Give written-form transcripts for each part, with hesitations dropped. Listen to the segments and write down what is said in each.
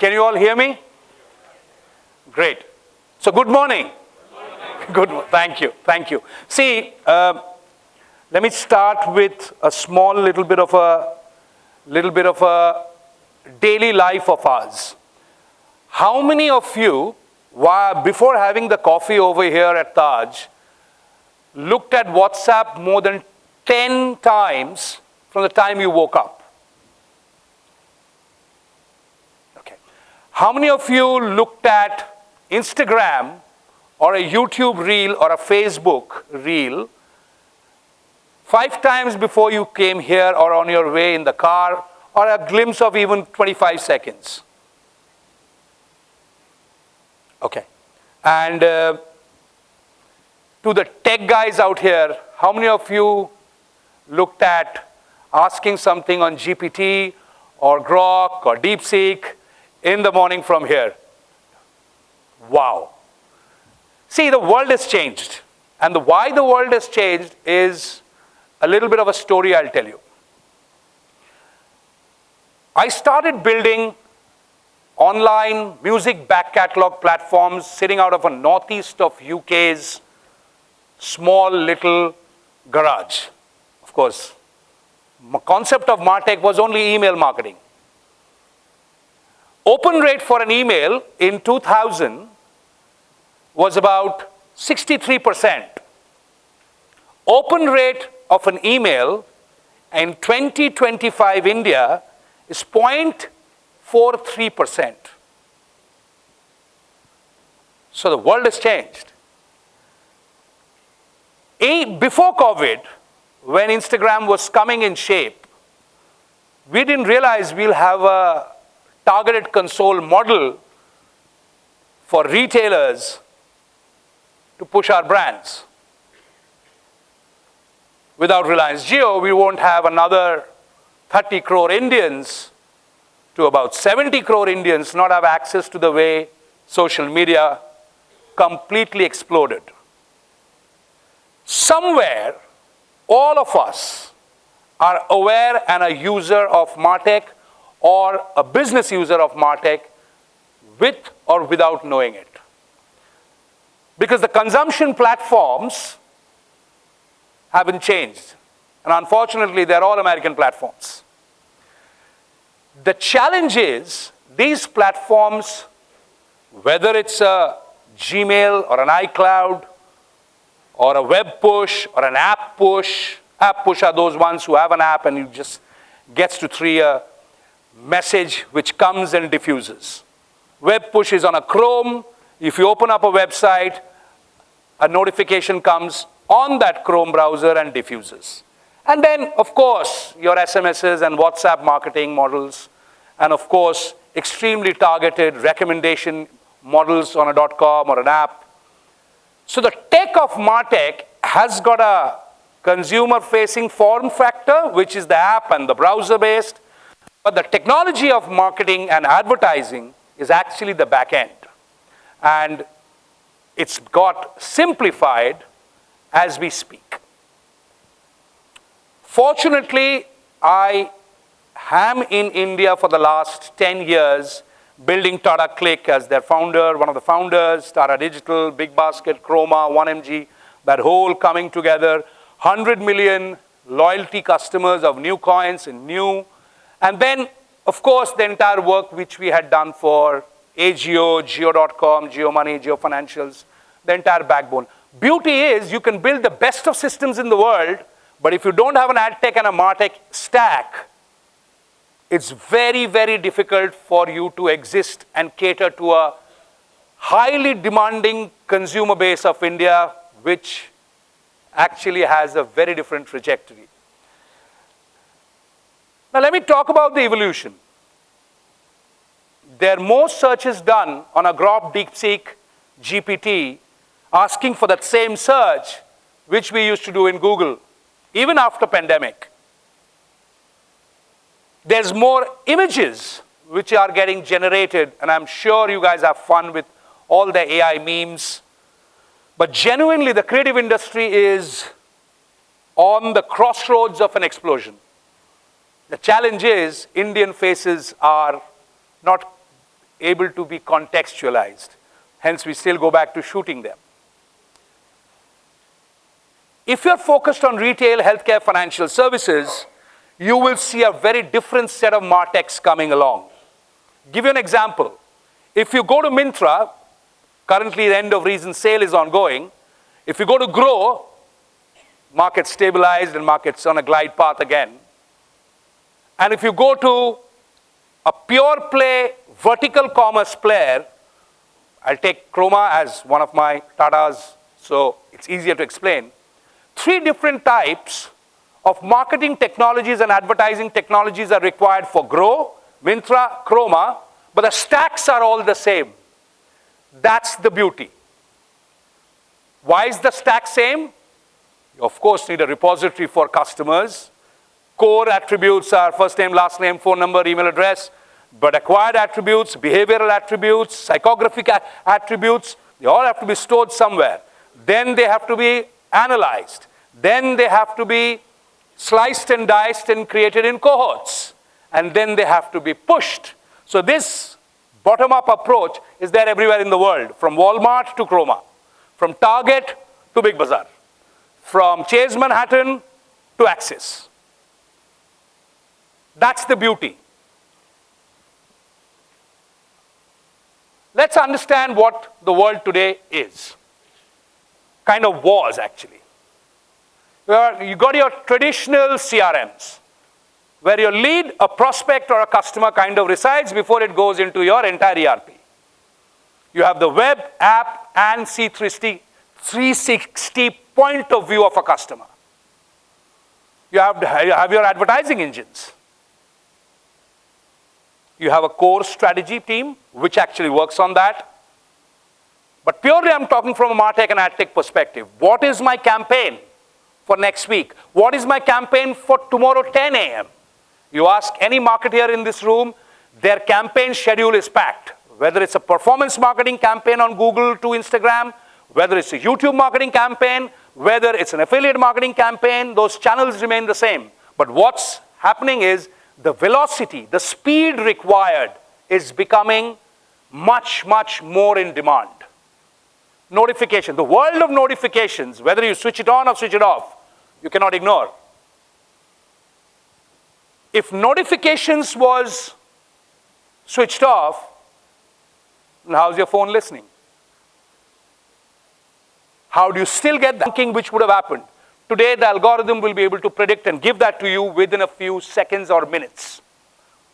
Can you all hear me? Great. So good morning. Thank you. Thank you. See, let me start with a small little bit of a daily life of ours. How many of you, before having the coffee over here at Taj, looked at WhatsApp more than 10 times from the time you woke up? Okay. How many of you looked at Instagram or a YouTube reel or a Facebook reel 5 times before you came here or on your way in the car, or a glimpse of even 25 seconds? Okay. And to the tech guys out here, how many of you looked at asking something on GPT or Grok or DeepSeek in the morning from here? Wow. See, the world has changed. And why the world has changed is a little bit of a story I'll tell you. I started building online music back catalog platforms sitting out of a northeast of UK's small little garage. Of course, the concept of Martech was only email marketing. Open rate for an email in 2000 was about 63%. Open rate of an email in 2025 India is 0.43%. So the world has changed. Before COVID, when Instagram was coming in shape, we didn't realize we'll have a targeted console model for retailers to push our brands. Without Reliance Jio, we won't have another 30 crore Indians to about 70 crore Indians not have access to the way social media completely exploded. Somewhere, all of us are aware and a user of Martech or a business user of Martech with or without knowing it. Because the consumption platforms haven't changed. And unfortunately, they're all American platforms. The challenge is these platforms, whether it's a Gmail or an iCloud or a web push or an app push are those ones who have an app and you just gets to through a message which comes and diffuses. Web push is on a Chrome. If you open up a website, a notification comes on that Chrome browser and diffuses. And then, of course, your SMSs and WhatsApp marketing models, and of course, extremely targeted recommendation models on a .com or an app. So the tech of Martech has got a consumer-facing form factor, which is the app and the browser-based, but the technology of marketing and advertising is actually the back end. And it's got simplified as we speak. Fortunately, I am in India for the last 10 years, building Tata Click as their founder, one of the founders, Tata Digital, Big Basket, Chroma, 1MG, that whole coming together, 100 million loyalty customers of new coins and new. And then, of course, the entire work which we had done for AGO, Jio.com, Jio Money, Jio Financials, the entire backbone. Beauty is you can build the best of systems in the world, but if you don't have an ad tech and a Martech stack, it's very, very difficult for you to exist and cater to a highly demanding consumer base of India, which actually has a very different trajectory. Now let me talk about the evolution. There are more searches done on a Grok, DeepSeek, GPT, asking for that same search, which we used to do in Google, even after pandemic. There's more images which are getting generated, and I'm sure you guys have fun with all the AI memes. But genuinely, the creative industry is on the crossroads of an explosion. The challenge is Indian faces are not able to be contextualized. Hence, we still go back to shooting them. If you're focused on retail, healthcare, financial services, you will see a very different set of Martechs coming along. Give you an example. If you go to Myntra, currently the end of reason sale is ongoing. If you go to Grow, market stabilized and market's on a glide path again. And if you go to a pure play vertical commerce player, I'll take Chroma as one of my Tatas, so it's easier to explain. 3 different types of marketing technologies and advertising technologies are required for Grow, Myntra, Chroma, but the stacks are all the same. That's the beauty. Why is the stack same? You of course need a repository for customers. Core attributes are first name, last name, phone number, email address. But acquired attributes, behavioral attributes, psychographic attributes, they all have to be stored somewhere. Then they have to be analyzed. Then they have to be sliced and diced and created in cohorts. And then they have to be pushed. So this bottom-up approach is there everywhere in the world, from Walmart to Chroma, from Target to Big Bazaar, from Chase Manhattan to Axis. That's the beauty. Let's understand what the world today is. Kind of was, actually. You got your traditional CRMs, where your lead, a prospect, or a customer kind of resides before it goes into your entire ERP. You have the web, app, and C360 point of view of a customer. You have your advertising engines. You have a core strategy team, which actually works on that. But purely, I'm talking from a Martech and AdTech perspective. What is my campaign for next week? What is my campaign for tomorrow 10 a.m.? You ask any marketer in this room, their campaign schedule is packed. Whether it's a performance marketing campaign on Google to Instagram, whether it's a YouTube marketing campaign, whether it's an affiliate marketing campaign, those channels remain the same. But what's happening is the velocity, the speed required is becoming much, much more in demand. Notification, the world of notifications, whether you switch it on or switch it off, you cannot ignore. If notifications was switched off, then how's your phone listening? How do you still get that thinking which would have happened? Today, the algorithm will be able to predict and give that to you within a few seconds or minutes.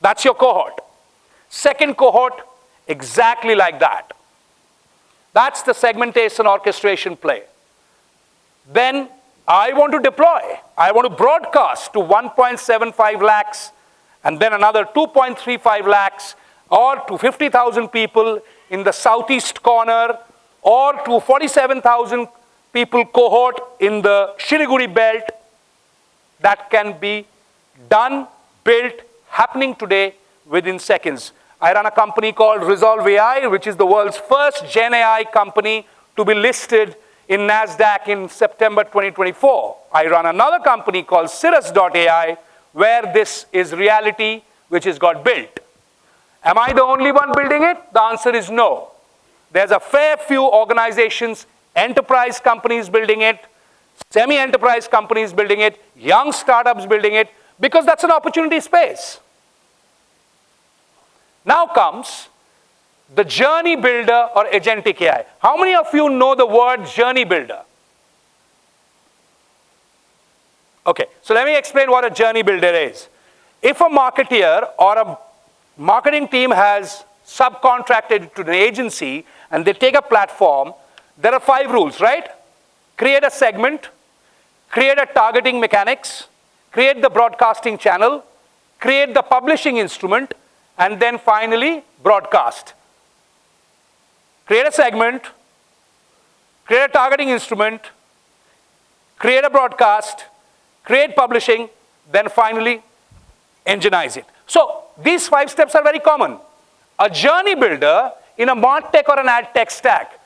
That's your cohort. Second cohort, exactly like that. That's the segmentation orchestration play. Then I want to deploy. I want to broadcast to 1.75 lakhs and then another 2.35 lakhs or to 50,000 people in the southeast corner or to 47,000 people cohort in the Siliguri belt. That can be done, built, happening today within seconds. I run a company called Resolve AI, which is the world's first Gen AI company to be listed in NASDAQ in September 2024. I run another company called Sirrus.ai, where this is reality, which has got built. Am I the only one building it? The answer is no. There's a fair few organizations, enterprise companies building it, semi-enterprise companies building it, young startups building it, because that's an opportunity space. Now comes the journey builder or agentic AI. How many of you know the word journey builder? Okay, so let me explain what a journey builder is. If a marketeer or a marketing team has subcontracted to an agency and they take a platform, there are 5 rules, right? Create a segment, create a targeting mechanics, create the broadcasting channel, create the publishing instrument, and then finally broadcast. Create a segment, create a targeting instrument, create a broadcast, create publishing, then finally enginize it. So these 5 steps are very common. A journey builder in a Martech or an AdTech stack.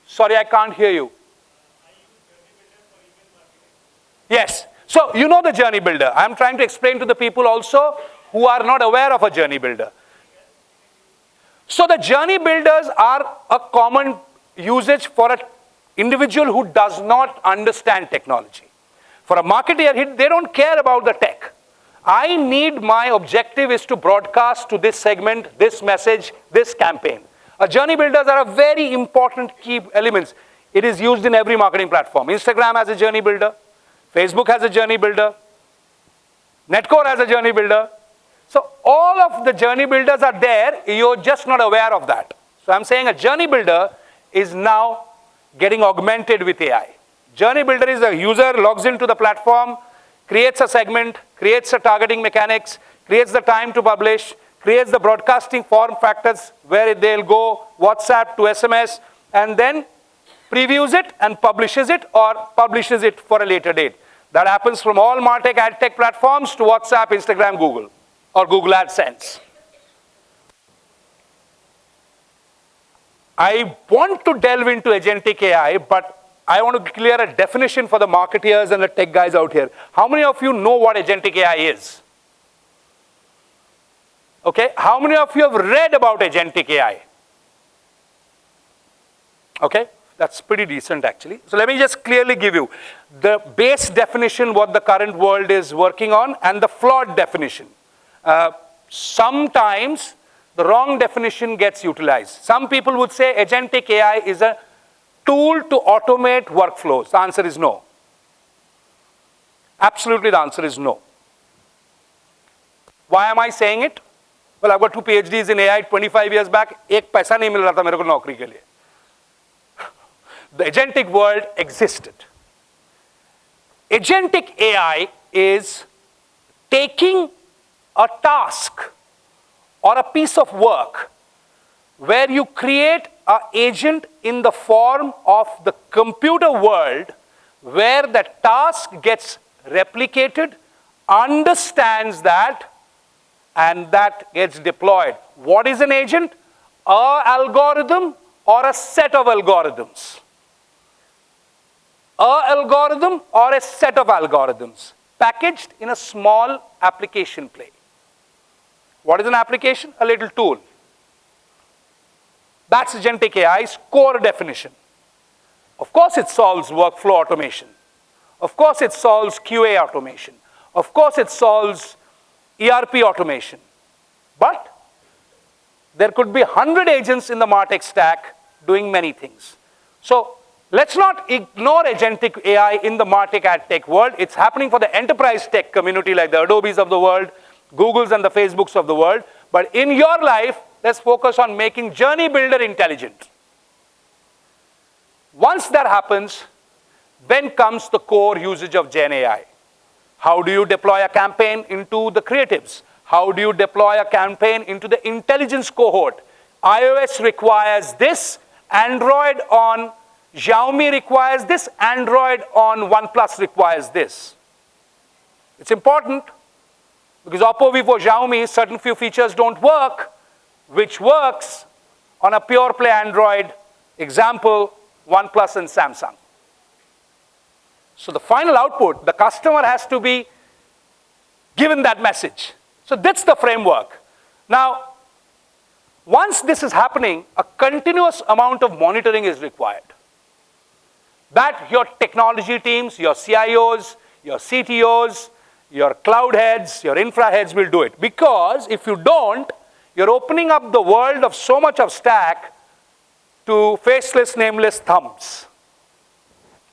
Sorry, I can't hear you. Yes. So you know the journey builder. I'm trying to explain to the people also who are not aware of a journey builder. So the journey builders are a common usage for an individual who does not understand technology. For a marketer, they don't care about the tech. My objective is to broadcast to this segment, this message, this campaign. A journey builders are a very important key elements. It is used in every marketing platform. Instagram has a journey builder. Facebook has a journey builder. Netcore has a journey builder. So all of the journey builders are there. You're just not aware of that. So I'm saying a journey builder is now getting augmented with AI. Journey builder is a user logs into the platform, creates a segment, creates a targeting mechanics, creates the time to publish, creates the broadcasting form factors where they'll go WhatsApp to SMS, and then previews it and publishes it or publishes it for a later date. That happens from all Martech ad tech platforms to WhatsApp, Instagram, Google, or Google AdSense. I want to delve into agentic AI, but I want to clear a definition for the marketeers and the tech guys out here. How many of you know what agentic AI is? Okay, how many of you have read about agentic AI? Okay, that's pretty decent actually. So let me just clearly give you the base definition, what the current world is working on, and the flawed definition. Sometimes the wrong definition gets utilized. Some people would say agentic AI is a tool to automate workflows. The answer is no. Absolutely, the answer is no. Why am I saying it? Well, I've got 2 PhDs in AI 25 years back. एक पैसा नहीं मिल रहा था मेरे को नौकरी के लिए. The agentic world existed. Agentic AI is taking a task or a piece of work where you create an agent in the form of the computer world where the task gets replicated, understands that, and that gets deployed. What is an agent? An algorithm or a set of algorithms. An algorithm or a set of algorithms packaged in a small application play. What is an application? A little tool. That's agentic AI's core definition. Of course, it solves workflow automation. Of course, it solves QA automation. Of course, it solves ERP automation. But there could be 100 agents in the Martech stack doing many things. So let's not ignore agentic AI in the Martech ad tech world. It's happening for the enterprise tech community like the Adobes of the world, Googles and the Facebooks of the world. But in your life, let's focus on making journey builder intelligent. Once that happens, then comes the core usage of Gen AI. How do you deploy a campaign into the creatives? How do you deploy a campaign into the intelligence cohort? iOS requires this, Android on Xiaomi requires this, Android on OnePlus requires this. It's important because Oppo, Vivo, Xiaomi, certain few features don't work, which works on a pure play Android, example, OnePlus and Samsung. So the final output, the customer has to be given that message. So that's the framework. Now, once this is happening, a continuous amount of monitoring is required. That your technology teams, your CIOs, your CTOs, your cloud heads, your infra heads will do it. Because if you don't, you're opening up the world of so much of stack to faceless, nameless thumbs.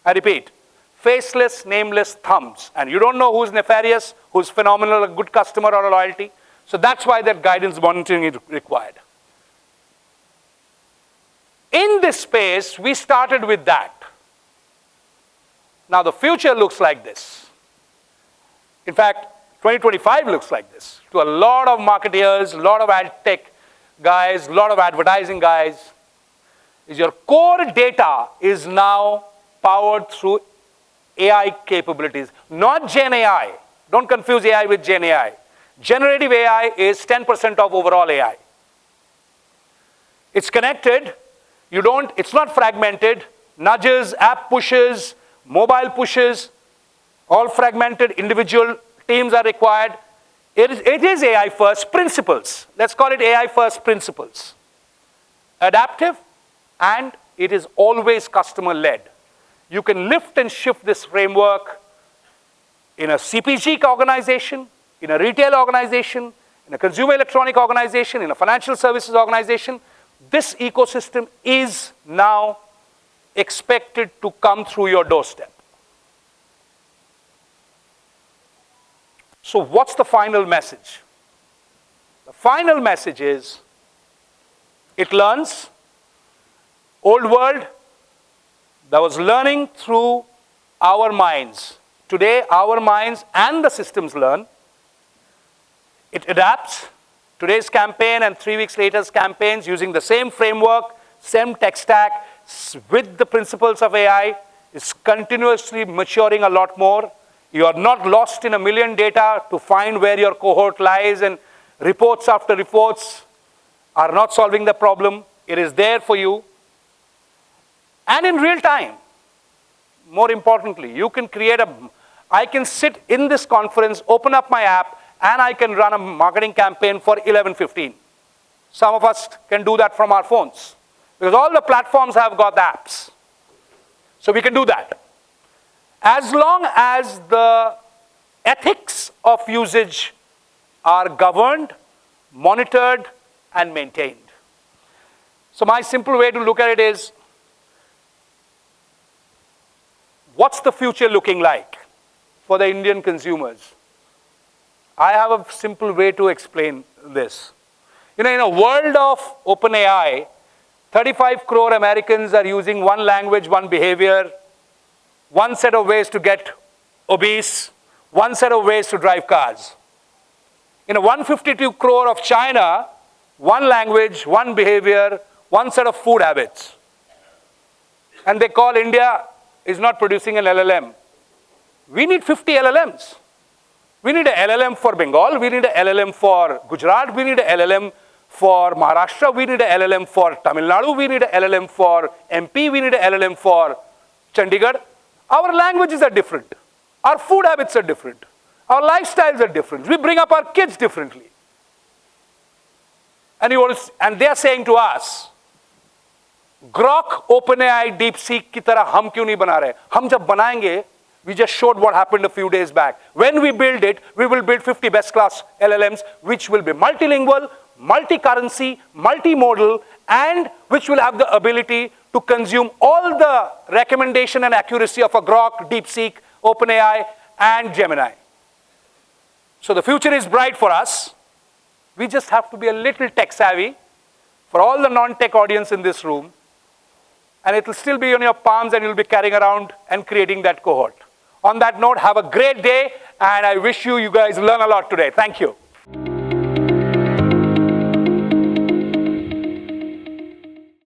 I repeat, faceless, nameless thumbs. And you don't know who's nefarious, who's phenomenal, a good customer or a loyalty. So that's why that guidance monitoring is required. In this space, we started with that. Now the future looks like this. In fact, 2025 looks like this. To a lot of marketeers, a lot of ad tech guys, a lot of advertising guys, is your core data is now powered through AI capabilities, not Gen AI. Don't confuse AI with Gen AI. Generative AI is 10% of overall AI. It's connected. It's not fragmented. Nudges, app pushes, mobile pushes. All fragmented individual teams are required. It is AI first principles. Let's call it AI first principles. Adaptive, and it is always customer led. You can lift and shift this framework in a CPG organization, in a retail organization, in a consumer electronic organization, in a financial services organization. This ecosystem is now expected to come through your doorstep. So what's the final message? The final message is, it learns. Old world, that was learning through our minds. Today, our minds and the systems learn. It adapts. Today's campaign and 3 weeks later's campaigns using the same framework, same tech stack, with the principles of AI, is continuously maturing a lot more. You are not lost in a million data to find where your cohort lies, and reports after reports are not solving the problem. It is there for you. And in real time, more importantly, you can create I can sit in this conference, open up my app, and I can run a marketing campaign for 11:15. Some of us can do that from our phones, because all the platforms have got apps. So we can do that. As long as the ethics of usage are governed, monitored, and maintained. So my simple way to look at it is, what's the future looking like for the Indian consumers? I have a simple way to explain this. In a world of OpenAI, 35 crore Americans are using one language, one behavior, one set of ways to get obese, one set of ways to drive cars. In 152 crore of China, one language, one behavior, one set of food habits. And they call India is not producing an LLM. We need 50 LLMs. We need an LLM for Bengal, we need an LLM for Gujarat, we need an LLM for Maharashtra, we need an LLM for Tamil Nadu, we need an LLM for MP, we need an LLM for Chandigarh. Our languages are different. Our food habits are different. Our lifestyles are different. We bring up our kids differently. And they are saying to us, Grok, OpenAI, DeepSeek की तरह हम क्यों नहीं बना रहे? हम जब बनाएंगे, we just showed what happened a few days back. When we build it, we will build 50 best class LLMs, which will be multilingual, multi-currency, multimodal, and which will have the ability to consume all the recommendation and accuracy of a Grok, DeepSeek, OpenAI, and Gemini. So the future is bright for us. We just have to be a little tech savvy. For all the non-tech audience in this room, and it will still be on your palms, and you'll be carrying around and creating that cohort. On that note, have a great day, and I wish you guys learn a lot today. Thank you.